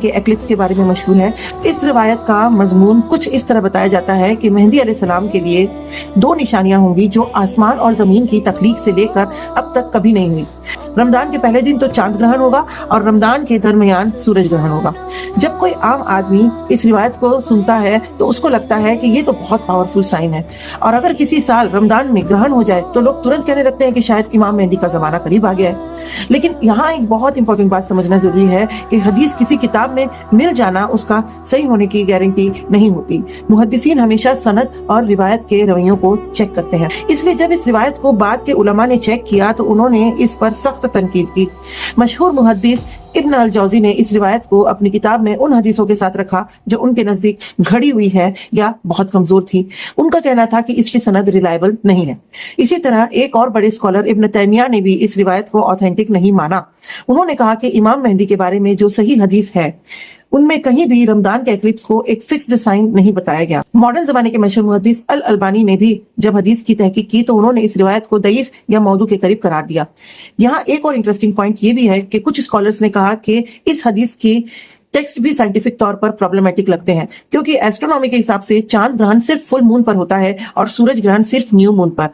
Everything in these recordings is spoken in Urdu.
کے ایکلپس کے بارے میں مشہور ہے۔ اس روایت کا مضمون کچھ اس طرح بتایا جاتا ہے کہ مہدی علیہ السلام کے لیے 2 نشانیاں ہوں گی جو آسمان اور زمین کی تخلیق سے لے کر اب تک کبھی نہیں ہوئی۔ رمضان کے پہلے دن تو چاند گرہن ہوگا اور رمضان کے درمیان سورج گرہن ہوگا۔ جب کوئی عام آدمی اس روایت کو سنتا ہے تو اس کو لگتا ہے کہ یہ تو بہت پاورفل سائن ہے، اور اگر کسی سال رمضان میں گرہن ہو جائے تو لوگ ترنت کہنے لگتے ہیں کہ شاید امام مہدی کا زمانہ قریب آ گیا ہے۔ لیکن یہاں ایک بہت امپورٹنٹ بات سمجھنا ضروری ہے کہ حدیث کسی کتاب میں مل جانا اس کا صحیح ہونے کی گارنٹی نہیں ہوتی۔ محدثین ہمیشہ سند اور روایت کے رویوں کو چیک کرتے ہیں، اس لیے جب اس روایت کو بعد کے علماء نے چیک کیا تو انہوں نے اس پر سخت تنقید کی۔ مشہور محدث ابن الجوزی نے اس روایت کو اپنی کتاب میں ان حدیثوں کے ساتھ رکھا جو ان کے نزدیک گھڑی ہوئی ہے یا بہت کمزور تھی۔ ان کا کہنا تھا کہ اس کی سند ریلائبل نہیں ہے۔ اسی طرح ایک اور بڑے اسکالر ابن تیمیہ نے بھی اس روایت کو آتھینٹک نہیں مانا۔ انہوں نے کہا کہ امام مہدی کے بارے میں جو صحیح حدیث ہے ان میں کہیں بھی رمضان کے ایکلپس کو ایک فکسڈ سائن نہیں بتایا گیا۔ ماڈرن زمانے کے مشہور محدث الالبانی نے بھی جب حدیث کی تحقیق کی تو انہوں نے اس روایت کو ضعیف یا موضوع کے قریب قرار دیا۔ یہاں ایک اور انٹرسٹنگ پوائنٹ یہ بھی ہے کہ کچھ اسکالرز نے کہا کہ اس حدیث کی ٹیکسٹ بھی سائنٹیفک طور پر پرابلمٹک لگتے ہیں، کیونکہ ایسٹرونومی کے حساب سے چاند گرہن صرف فل مون پر ہوتا ہے اور سورج گرہن صرف نیو مون پر۔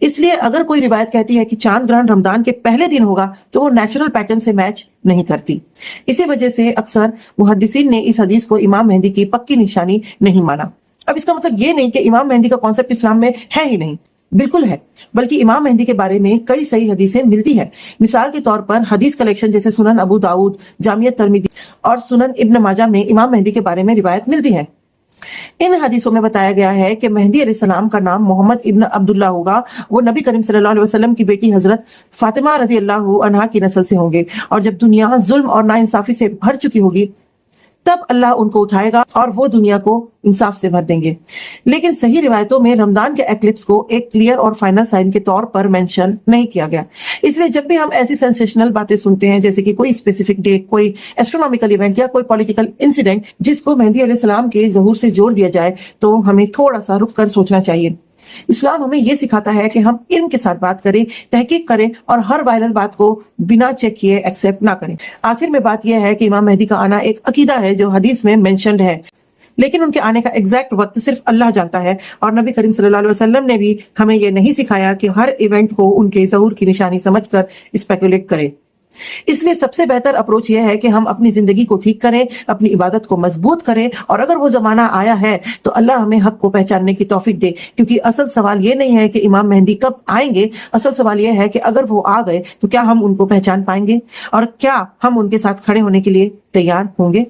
اس لیے اگر کوئی روایت کہتی ہے کہ چاند گرہن رمضان کے پہلے دن ہوگا تو وہ نیچرل پیٹرن سے میچ نہیں کرتی۔ اسی وجہ سے اکثر محدثین نے اس حدیث کو امام مہدی کی پکی نشانی نہیں مانا۔ اب اس کا مطلب یہ نہیں کہ امام مہدی کا کانسیپٹ اسلام میں ہے ہی نہیں، بالکل ہے، بلکہ امام مہدی کے بارے میں کئی صحیح حدیثیں ملتی ہیں۔ مثال کے طور پر حدیث کلیکشن جیسے سنن ابو داؤد، جامع ترمذی اور سنن ابن ماجہ میں امام مہدی کے بارے میں روایت ملتی ہے۔ ان حدیثوں میں بتایا گیا ہے کہ مہدی علیہ السلام کا نام محمد ابن عبداللہ ہوگا۔ وہ نبی کریم صلی اللہ علیہ وسلم کی بیٹی حضرت فاطمہ رضی اللہ عنہا کی نسل سے ہوں گے، اور جب دنیا ظلم اور ناانصافی سے بھر چکی ہوگی تب اللہ ان کو اٹھائے گا اور وہ دنیا کو انصاف سے بھر دیں گے۔ لیکن صحیح روایتوں میں رمضان کے ایکلپس کو ایک کلیئر اور فائنل سائن کے طور پر مینشن نہیں کیا گیا۔ اس لیے جب بھی ہم ایسی سینسیشنل باتیں سنتے ہیں جیسے کہ کوئی اسپیسیفک ڈیٹ، کوئی ایسٹرونومیکل ایونٹ یا کوئی پولیٹیکل انسیڈنٹ جس کو مہدی علیہ السلام کے ظہور سے جوڑ دیا جائے تو ہمیں تھوڑا سا رک کر سوچنا چاہیے۔ اسلام ہمیں یہ سکھاتا ہے کہ ہم علم کے ساتھ بات کریں، تحقیق کریں اور ہر وائرل بات کو بنا چیک کیے ایکسیپٹ نہ کریں۔ آخر میں بات یہ ہے کہ امام مہدی کا آنا ایک عقیدہ ہے جو حدیث میں مینشنڈ ہے، لیکن ان کے آنے کا ایگزیکٹ وقت صرف اللہ جانتا ہے، اور نبی کریم صلی اللہ علیہ وسلم نے بھی ہمیں یہ نہیں سکھایا کہ ہر ایونٹ کو ان کے ظہور کی نشانی سمجھ کر اسپیکولیٹ کریں۔ اس لیے سب سے بہتر اپروچ یہ ہے کہ ہم اپنی زندگی کو ٹھیک کریں، اپنی عبادت کو مضبوط کریں، اور اگر وہ زمانہ آیا ہے تو اللہ ہمیں حق کو پہچاننے کی توفیق دے، کیونکہ اصل سوال یہ نہیں ہے کہ امام مہدی کب آئیں گے، اصل سوال یہ ہے کہ اگر وہ آ گئے تو کیا ہم ان کو پہچان پائیں گے، اور کیا ہم ان کے ساتھ کھڑے ہونے کے لیے تیار ہوں گے۔